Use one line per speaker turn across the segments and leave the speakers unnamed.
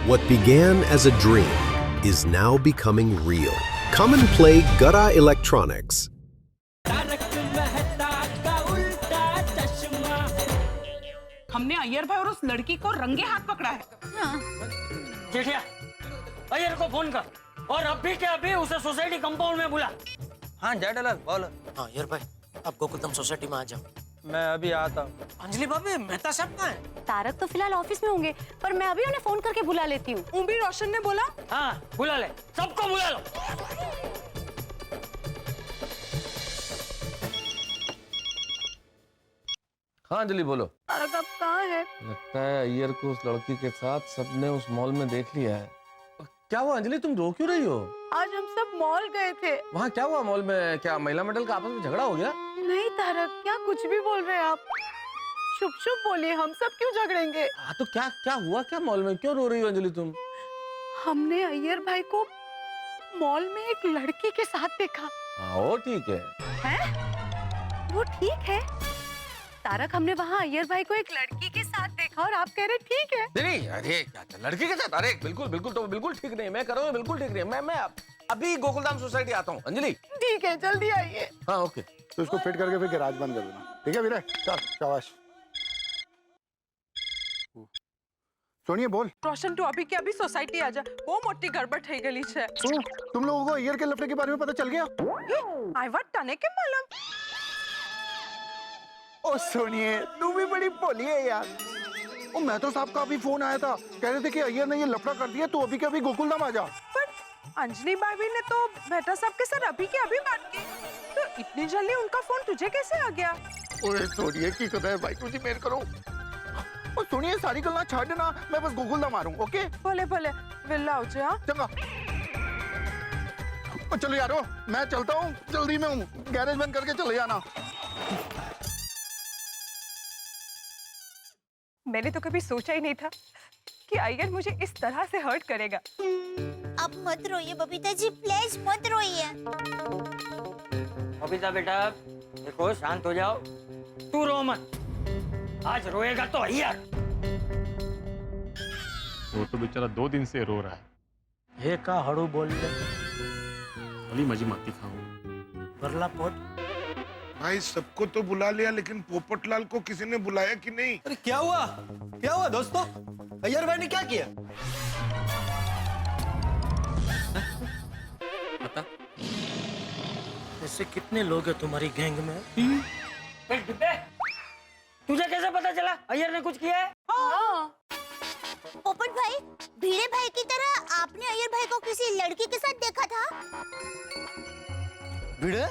What began as a dream is now becoming real. Come and play Gada Electronics.
हमने अय्यर भाई और उस लड़की को रंगे हाथ पकड़ा है।
जेठिया, अय्यर को फोन कर और अभी के अभी उसे सोसाइटी कंपाउंड में बुला।
हाँ जय डलर बोल।
हाँ अय्यर भाई, आप गोकुलधाम सोसाइटी में आ जाओ।
मैं अभी आता हूँ।
अंजलि भाभी, मेहता साहब कहाँ है?
तारक तो फिलहाल ऑफिस में होंगे, पर मैं अभी उन्हें फोन करके बुला लेती हूँ।
वो भी रोशन ने बोला।
हाँ बुला ले, सबको बुला लो।
हाँ अंजलि बोलो।
तारक अब कहाँ है?
लगता है अय्यर को उस लड़की के साथ सबने उस मॉल में देख लिया है। क्या हुआ अंजलि, तुम रो क्यों रही हो?
आज हम सब मॉल गए थे।
वहाँ क्या हुआ मॉल में? क्या महिला मंडल का आपस में झगड़ा हो गया?
नहीं तारक, क्या कुछ भी बोल रहे हैं आप? शुभ शुभ बोलिए, हम सब क्यों झगड़ेंगे?
हाँ तो क्या क्या हुआ, क्या मॉल में क्यों रो रही हो अंजलि तुम?
हमने अय्यर भाई को मॉल में एक लड़की के साथ देखा।
हाँ वो ठीक है।
हैं? वो ठीक है? तारक, हमने वहाँ अय्यर भाई को एक लड़की के साथ देखा और आप कह रहे ठीक है?
नहीं अरे क्या लड़की के साथ? अरे बिल्कुल बिल्कुल, तो बिल्कुल ठीक नहीं, मैं कर रहा हूँ बिल्कुल ठीक नहीं। मैं अभी गोकुलधाम सोसाइटी आता हूँ अंजलि।
ठीक है, जल्दी आइए।
हाँ ओके।
तो इसको फिट करके फिर गैराज बंद कर देना, ठीक है विनय? चल शाबाश। सोनिए बोल।
रोशन, तू अभी के अभी सोसाइटी आ जा, वो मोटी गड़बड़ થઈ ગઈ છે।
तुम लोगों को अय्यर के लफड़े के बारे में पता चल गया?
आई वाट तने के मालूम?
ओ सोनिए, तू भी बड़ी भोली है यार। ओ मेहता साहब का अभी फोन आया था, कह रहे थे कि अय्यर ने ये लफड़ा कर दिया, तू अभी के अभी गोकुलधाम आ जा।
पर अंजलि भाभी ने तो मेहता साहब के साथ अभी के अभी बात की, तो इतनी जल्दी उनका फोन तुझे कैसे आ गया?
ओए सोनिए की कदर है भाई, तुझे मेल करो। ओ सोनिए सारी गल्ला छाड़ देना, मैं बस गोकुलधाम आ रहा हूँ, ओके?
भले भले वेला हो जा।
चंगा। ओ चलो यारो, मैं चलता हूँ, जल्दी में हूँ, गैरेज बंद करके चले जाना।
मैंने तो कभी सोचा ही नहीं था कि अय्यर मुझे इस तरह से हर्ट करेगा।
अब मत रोइए बबीता जी, प्लीज मत रोइए।
बबीता बेटा देखो, शांत हो जाओ, तू रो मत। आज रोएगा तो अय्यर।
वो तो बेचारा 2 दिन से रो रहा है।
ये का हड़ू बोल ले।
भली मजी माती खाऊं।
बरला पोट।
भाई सबको तो बुला लिया, लेकिन पोपटलाल को किसी ने बुलाया कि नहीं?
अरे क्या हुआ? क्या हुआ दोस्तों? अय्यर भाई ने क्या किया?
बता। ऐसे कितने लोग हैं तुम्हारी गैंग में?
तुझे कैसे पता चला अय्यर ने कुछ किया है?
पोपट भाई, भीड़े भाई की तरह आपने अय्यर भाई को किसी लड़की के साथ देखा था?
भिड़े,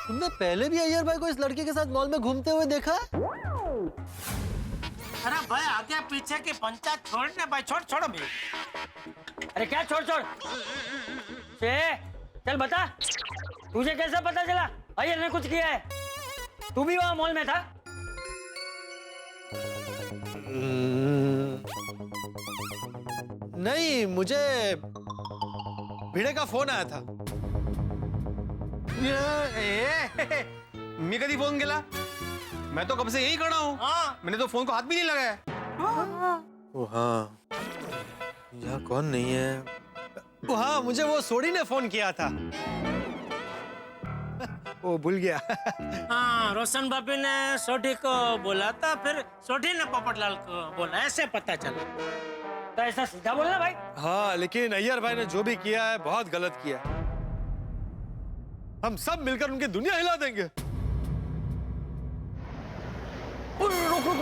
तुमने पहले भी अय्यर भाई को इस लड़की के साथ मॉल में घूमते हुए देखा?
अरे भाई आगे पीछे की पंचायत छोड़ने भाई, छोड़ अभी।
अरे क्या छोड़? चल बता, तुझे कैसे पता चला अय्यर ने कुछ किया है? तू भी वहाँ मॉल में था?
नहीं, मुझे भिड़े का फोन आया था।
मी कभी फोन केला? मैं तो कब से यही खड़ा हूँ। मैंने तो फोन को हाथ भी नहीं लगाया।
ओ हाँ, यहाँ कौन नहीं है? ओ हाँ, मुझे वो सोडी ने फोन किया था। ओ भूल गया।
हाँ, रोशन बाबी ने सोडी को बोला था, फिर सोडी ने पोपटलाल को बोला, ऐसे पता चला।
तो ऐसा सीधा बोलना भाई।
हाँ, लेकिन अय्यर भाई ने जो भी किया है बहुत गलत किया है। हम सब मिलकर उनकी दुनिया हिला देंगे।
रुक।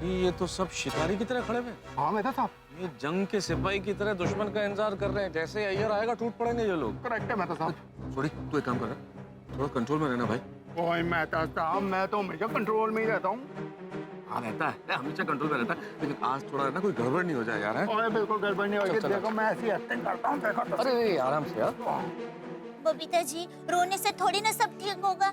ये तो सब शिकारी की तरह खड़े हुए।
हाँ मेहता साहब,
ये जंग के सिपाही की तरह दुश्मन का इंतजार कर रहे हैं। जैसे अय्यर आएगा टूट पड़ेंगे ये लोग।
करेक्ट है मेहता साहब।
सॉरी, तू एक काम कर, थोड़ा कंट्रोल में रहना भाई।
ओए मेहता साहब, मैं तो हमेशा कंट्रोल में ही रहता हूँ।
हाँ रहता है, हमेशा कंट्रोल में रहता है, लेकिन आज थोड़ा ना कोई गड़बड़ नहीं हो जाए यार।
ओए बिल्कुल गड़बड़ नहीं होगी, देखो मैं ऐसी एक्टिंग करता हूँ, देखो तो।
अरे आराम से यार।
बबीता जी, रोने से थोड़ी ना सब ठीक होगा।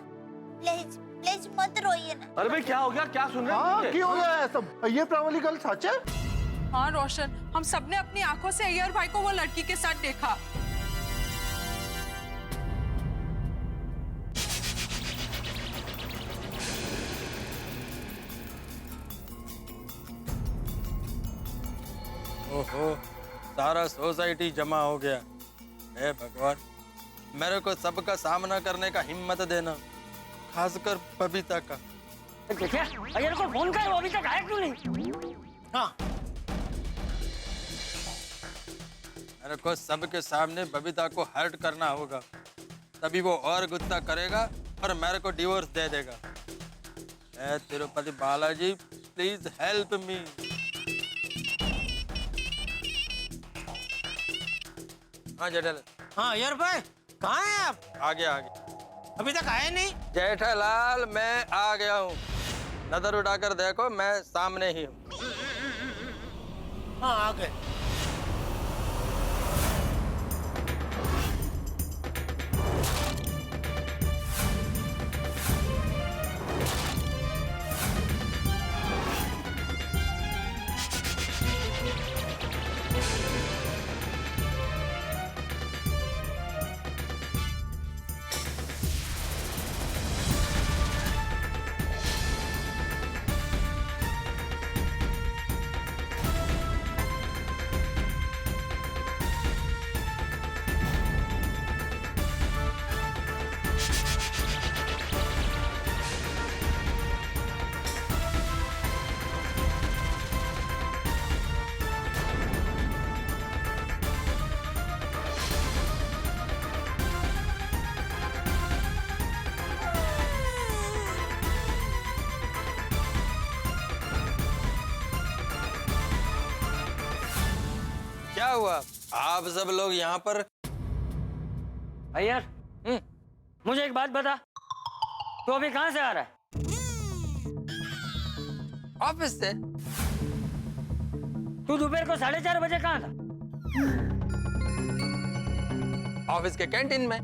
प्लीज मत रोइए ना।
अरे भाई क्या हो गया, क्या सुन रहे हैं?
हाँ क्यों हो गया है सब? ये प्रावली गल सच है?
हाँ रोशन, हम सबने अपनी आंखों से अय्यर भाई को वो लड़की के साथ देखा।
ओहो, सारा सोसाइटी जमा हो गया। हे भगवान, मेरे को सबका सामना करने का हिम्मत देना, खासकर बबीता का।
जेठिया अय्यर को फोन कर, वो अभी तक आया क्यों नहीं?
हाँ
मेरे को सबके सामने बबीता को हर्ट करना होगा, तभी वो और गुस्सा करेगा और मेरे को डिवोर्स दे देगा। ए Tirupati Balaji, please help me. हाँ जेठालाल।
हाँ अय्यर भाई, कहाँ हैं आप?
आगे आगे।
अभी तक आए नहीं?
जेठालाल मैं आ गया हूँ, नजर उठाकर देखो, मैं सामने ही हूँ।
हाँ आ गए।
क्या हुआ आप सब लोग यहाँ पर?
अय्यर मुझे एक बात बता, तू अभी कहाँ से आ रहा है?
ऑफिस से।
तू दोपहर को 4:30 बजे कहाँ था?
ऑफिस के कैंटीन में।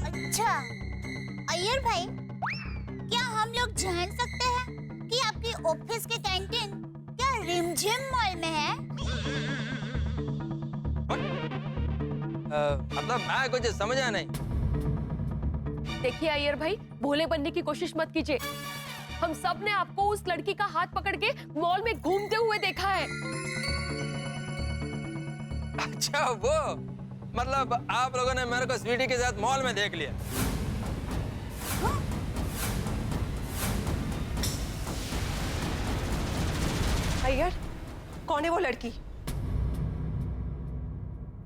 अच्छा अय्यर भाई, क्या हम लोग जान सकते हैं कि आपकी ऑफिस के कैंटीन क्या रिमझिम मॉल में है?
मतलब मैं कुछ समझा नहीं।
देखिए अय्यर भाई, भोले बनने की कोशिश मत कीजिए। हम सब ने आपको उस लड़की का हाथ पकड़ के मॉल में घूमते हुए देखा है।
अच्छा वो, मतलब आप लोगों ने मेरे को स्वीटी के साथ मॉल में देख लिया?
अय्यर, कौन है वो लड़की?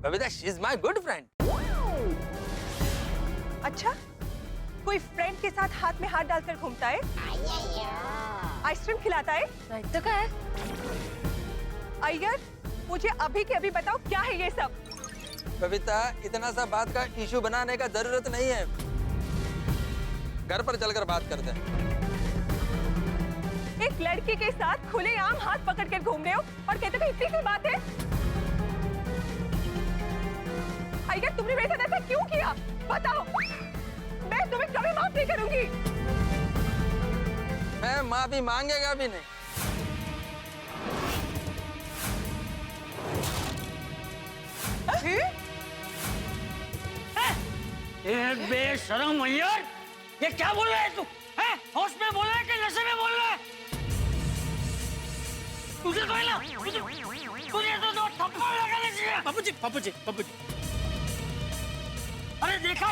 Babita, she is my good friend.
अच्छा, कोई फ्रेंड के साथ हाथ में हाथ डालकर घूमता है, आइसक्रीम खिलाता है,
नहीं तो क्या है?
अय्यर मुझे अभी के अभी बताओ क्या है ये सब?
बबीता, इतना सा बात का इशू बनाने का जरूरत नहीं है, घर पर चलकर बात करते हैं।
एक लड़की के साथ खुलेआम हाथ पकड़ कर घूम रहे हो और कहते हो इतनी सी बात है? अय्यर तुमने मेरे साथ ऐसा क्यों किया? बताओ, मैं तुम्हें कभी माफ नहीं करूंगी।
मैं माफी मांगेगा भी नहीं।
एक बेशरम अय्यर, ये क्या बोल रहा है तू? हैं? होश में बोल रहा है कि नशे में बोल रहा है? तुझे तो है ना, तुझे तो 2 थप्पड़ लगाने चाहिए।
बाबूजी।
अरे देखा,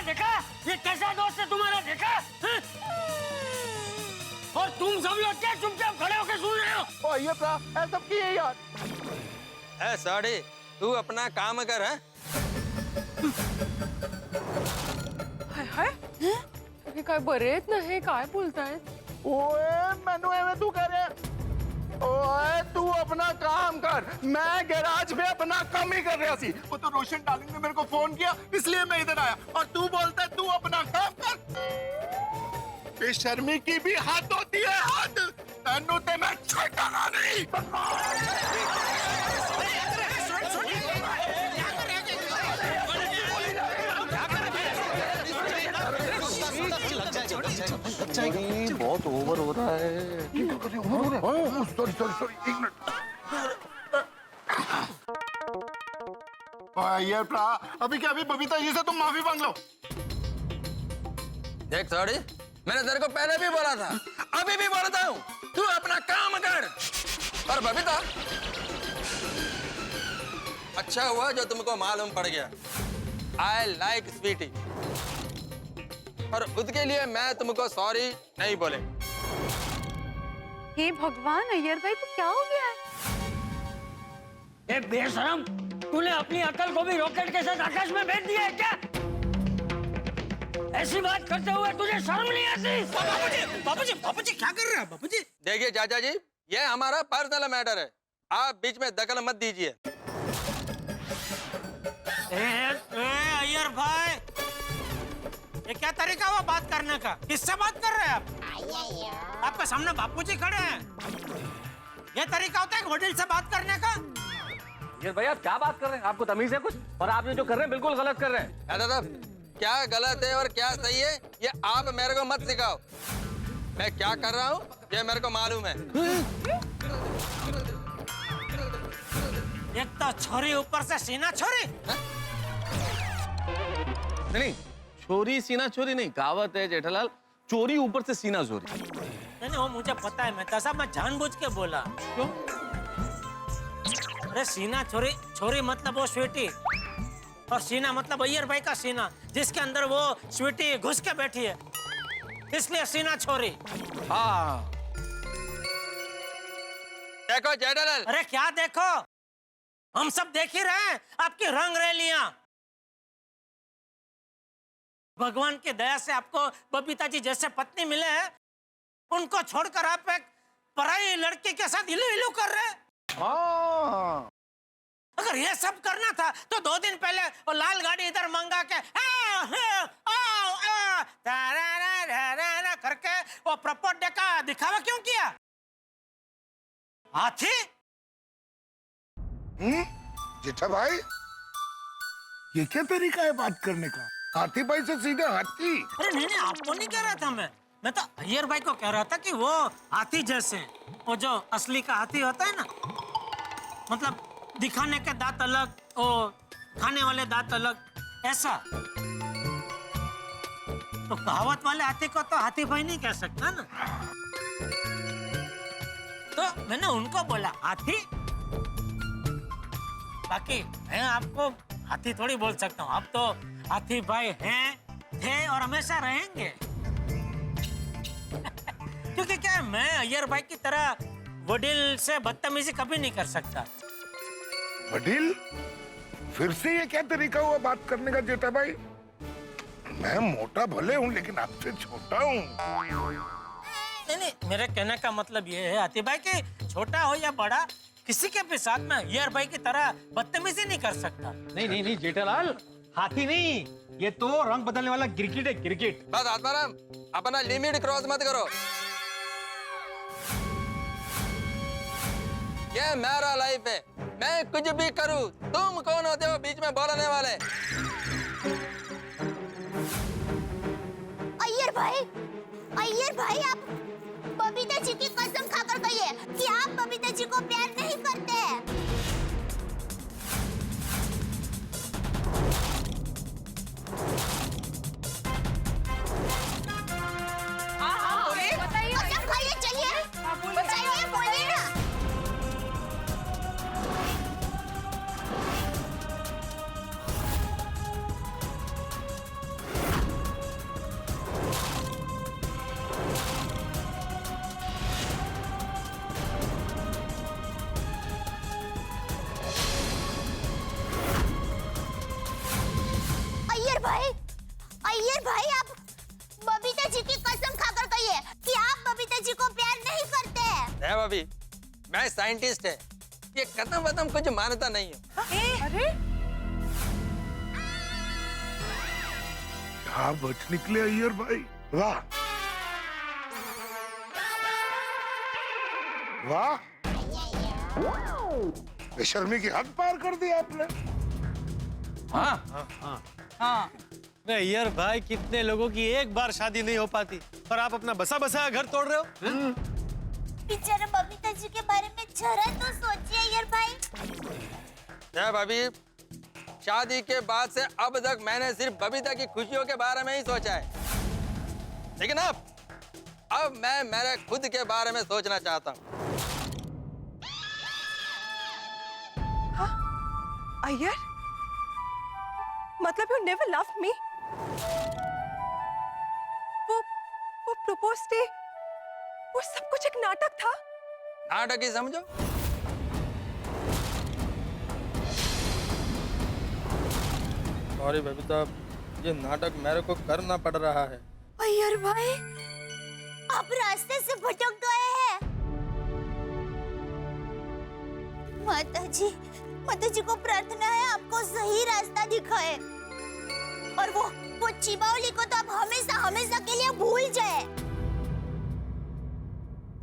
ये कैसा दोस्त है तुम्हारा, देखा? हैं? और तुम सब लोग क्या चुपचाप खड़े होकर सुन रहे हो?
ओ ये सब की है यार।
ए साड़ी, तू अपना काम कर। है
हाय
हे काय बरे आहेत ना, हे काय बोलताय?
ओए मैनू एवं तू कह रहे? ओए तू अपना काम कर, मैं गैराज में अपना काम ही कर रहा सी। वो तो रोशन डार्लिंग ने मेरे को फोन किया, इसलिए मैं इधर आया, और तू बोलता है तू अपना काम कर। बेशर्मी की भी हद होती है, हद। तेनू ते मैं छटाना नहीं। बहुत ओवर हो रहा है। सॉरी एक मिनट। यार प्रा, अभी क्या, अभी बबीता जी से तुम माफी मांग लो।
देख साड़ी, मैंने तेरे को पहले भी बोला था। अभी भी बोलता हूँ, तू अपना काम कर। और बबीता, अच्छा हुआ जो तुमको मालूम पड़ गया। I like स्वीटी, और उसके लिए मैं तुमको सॉरी नहीं बोले।
हे भगवान, अय्यर भाई को क्या हो गया है?
ए बेशरम, तूने अपनी अकल को भी रॉकेट के साथ आकाश में भेज दिया है क्या? ऐसी बात करते हुए तुझे शर्म नहीं आती?
बाबूजी क्या कर रहे हैं बाबूजी?
देखिए चाचा जी, ये हमारा पर्सनल मैटर है, आप बीच में दखल मत दीजिए।
अय्यर भाई, ये क्या तरीका हुआ बात करने का? किससे बात कर रहे हैं आप? आपके सामने बापूजी खड़े हैं, ये तरीका होता है वडील से बात करने का?
ये भाई आप क्या बात कर रहे हैं? आपको तमीज है कुछ? और आप ये जो कर रहे हैं बिल्कुल गलत कर रहे हैं।
दादा, क्या गलत है और क्या सही है ये आप मेरे को मत सिखाओ। मैं क्या कर रहा हूँ ये मेरे को मालूम है।
एक तो छोरी ऊपर से सीना छोरी।
नहीं, छोरी सीना छोरी नहीं, कहावत है जेठालाल, चोरी ऊपर से सीना चोरी।
नहीं वो मुझे पता है, मैं साहब मैं जानबूझ के बोला।
क्यों?
अरे सीना छोरी, छोरी मतलब वो स्वीटी, और सीना मतलब अय्यर भाई का सीना, जिसके अंदर वो स्वीटी घुस के बैठी है, इसलिए सीना छोरी।
हाँ।
देखो जेठालाल।
अरे क्या देखो, हम सब देख ही रहे हैं आपकी रंग रैलियां। भगवान की दया से आपको बबीता जी जैसे पत्नी मिले हैं, उनको छोड़कर आप एक पराई लड़की के साथ इलू इलू कर रहे हैं।
हाँ।
अगर ये सब करना था तो 2 दिन पहले वो लाल गाड़ी इधर मंगा के करके वो प्रपोज डे का दिखावा क्यों किया? हाथी?
जेठा भाई, ये क्या तरीका है बात करने का? हाथी भाई से सीधे हाथी?
अरे नहीं, आपको नहीं कह रहा था मैं तो अय्यर भाई को कह रहा था कि वो हाथी जैसे, वो जो असली का हाथी होता है ना, मतलब दिखाने के दांत अलग, वो खाने वाले दांत अलग, ऐसा। तो कहावत वाले हाथी को तो हाथी भाई नहीं कह सकता ना। तो मैंने उनको बोला हाथी, बाकी मैं आपको हाथी थोड़ी बोल सकता हूँ। आप तो हाथी भाई हैं, थे और हमेशा रहेंगे। क्योंकि क्या है, मैं अय्यर भाई की तरह वडील से बदतमीजी कभी नहीं कर सकता।
वडील? फिर से ये क्या तरीका हुआ बात करने का जेठा भाई? मैं मोटा भले हूँ लेकिन आपसे छोटा हूँ।
नहीं, मेरे कहने का मतलब ये है हाथी भाई कि छोटा हो या बड़ा, किसी के भी साथ में अय्यर भाई की तरह बदतमीजी नहीं कर सकता।
नहीं जेठालाल, हाथी नहीं, ये तो रंग बदलने वाला गिरगिट है, गिरगिट।
बस आत्माराम, अपना लिमिट क्रॉस मत करो। ये मेरा लाइफ है, मैं कुछ भी करूं, तुम कौन होते हो बीच में बोलने वाले?
अय्यर भाई आप बबीता जी की कसम खाकर कहिए कि आप बबीता जी को प्यार नहीं करते हैं।
बताइए।
कसम खाइए, चलिए बताइए, बोलिए ना। अय्यर भाई आप बबीता जी की कसम खाकर कहिए कि आप बबीता जी को प्यार नहीं करते हैं।
है भाभी, मैं साइंटिस्ट है, ये खत्म वतम कुछ मानता नहीं है।
अरे
क्या बच निकले अय्यर भाई, वाह वाह, बेशर्मी की हद पार कर दी आपने।
हाँ। अय्यर भाई, कितने लोगों की एक बार शादी नहीं हो पाती और आप अपना बसा बसा घर तोड़ रहे हो।
बेचारा बबीता जी के बारे में जरा तो सोचिए अय्यर भाई।
है भाभी, शादी के बाद से अब तक मैंने सिर्फ बबीता की खुशियों के बारे में ही सोचा है, लेकिन अब मैं मेरे खुद के बारे में सोचना चाहता हूँ।
अय्यर, मतलब you never loved me? वो प्रपोज डे, वो सब कुछ एक नाटक था?
नाटक ही समझो। सॉरी बबीता, ये नाटक मेरे को करना पड़ रहा है।
अय्यर भाई, आप रास्ते से भटक गए हैं। माता जी को प्रार्थना है आपको सही रास्ता दिखाए, और वो चिबावली को तो आप हमेशा हमेशा के लिए भूल जाए।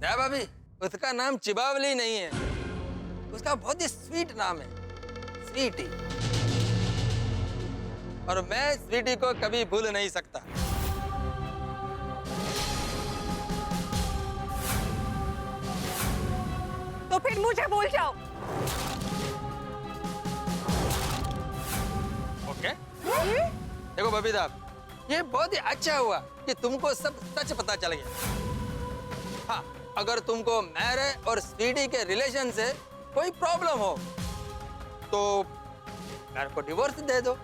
नहीं भाभी, उसका नाम चिबावली नहीं है, उसका बहुत ही स्वीट नाम है, स्वीटी। और मैं स्वीटी को कभी भूल नहीं सकता।
तो फिर मुझे भूल जाओ।
ओके? देखो बबीता, ये बहुत ही अच्छा हुआ कि तुमको सब सच पता चल गया। हाँ, अगर तुमको मेरे और स्वीटी के रिलेशन से कोई प्रॉब्लम हो तो मेरे को डिवोर्स दे दो।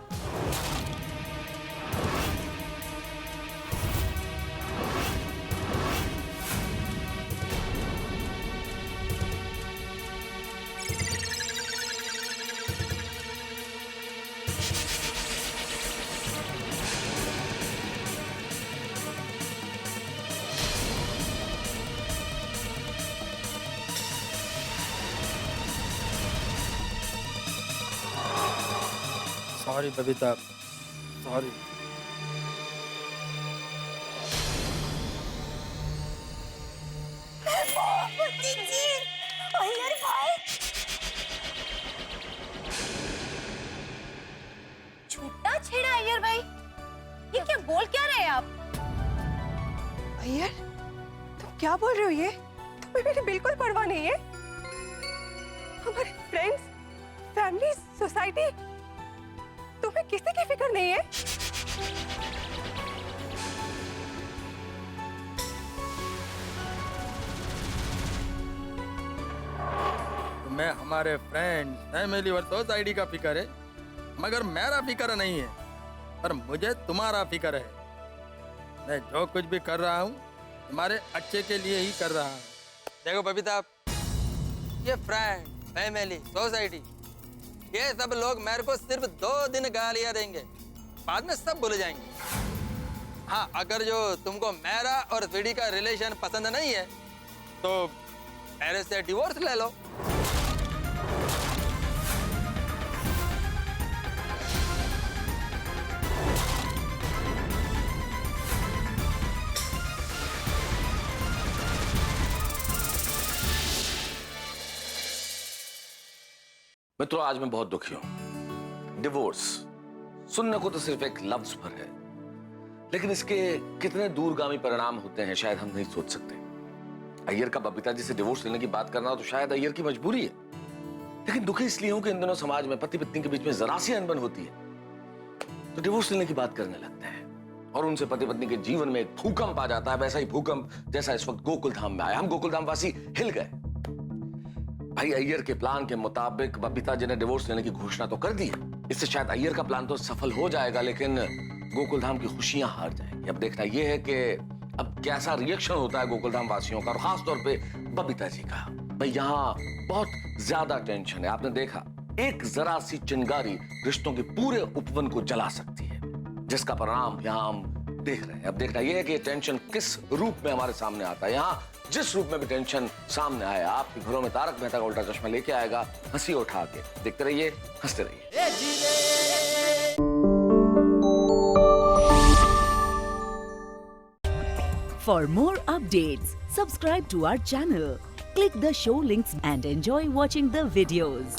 Sorry Babita, sorry.
अय्यर भाई, छूटा छेड़ा अय्यर भाई, ये क्या बोल क्या रहे हैं आप?
अय्यर, तुम क्या बोल रहे हो? ये तुम्हें मेरी बिल्कुल परवाह नहीं है। हमारे फ्रेंड्स, फैमिली, सोसाइटी, तुम्हें किसी की फिक्र नहीं है?
मैं हमारे फ्रेंड, फैमिली और सोसाइटी का फिक्र है, मगर मेरा फिक्र नहीं है। पर मुझे तुम्हारा फिक्र है। मैं जो कुछ भी कर रहा हूँ तुम्हारे अच्छे के लिए ही कर रहा हूँ। देखो बबीता, ये फ्रेंड, फैमिली, सोसाइटी, ये सब लोग मेरे को सिर्फ 2 दिन गालियां देंगे, बाद में सब भूल जाएंगे। हाँ, अगर जो तुमको मेरा और स्वीटी का रिलेशन पसंद नहीं है तो मेरे से डिवोर्स ले लो।
मित्रों, आज मैं बहुत दुखी हूं। डिवोर्स सुनने को तो सिर्फ एक लफ्ज पर है, लेकिन इसके कितने दूरगामी परिणाम होते हैं शायद हम नहीं सोच सकते। अय्यर का बबीता जी से डिवोर्स लेने की बात करना तो शायद अय्यर की मजबूरी है, लेकिन दुखी इसलिए हूं कि इन दिनों समाज में पति पत्नी के बीच में जरा सी अनबन होती है तो डिवोर्स लेने की बात करने लगते हैं, और उनसे पति पत्नी के जीवन में एक भूकंप आ जाता है। वैसा ही भूकंप जैसा इस वक्त गोकुलधाम में आया। हम गोकुलधाम वासी हिल गए। भाई, अय्यर के प्लान के मुताबिक बबीता जी ने डिवोर्स लेने की घोषणा तो कर दी है। इससे शायद अय्यर का प्लान तो सफल हो जाएगा, लेकिन गोकुलधाम की खुशियां हार जाएंगी। अब देखना यह है कि अब कैसा रिएक्शन होता है गोकुलधाम वासियों का, और खासतौर पे बबीता जी का। भाई, यहाँ बहुत ज्यादा टेंशन है। आपने देखा, एक जरा सी चिंगारी रिश्तों के पूरे उपवन को जला सकती है, जिसका परिणाम यहाँ हम देख रहे हैं। अब देखना यह है कि टेंशन किस रूप में हमारे सामने आता है। यहाँ जिस रूप में भी टेंशन सामने आया, आपके घरों में तारक मेहता का उल्टा चश्मा लेके आएगा, हंसी उठा के। देखते रहिए, हंसते रहिए।
For more updates, subscribe to our channel, click the show links and enjoy watching the videos.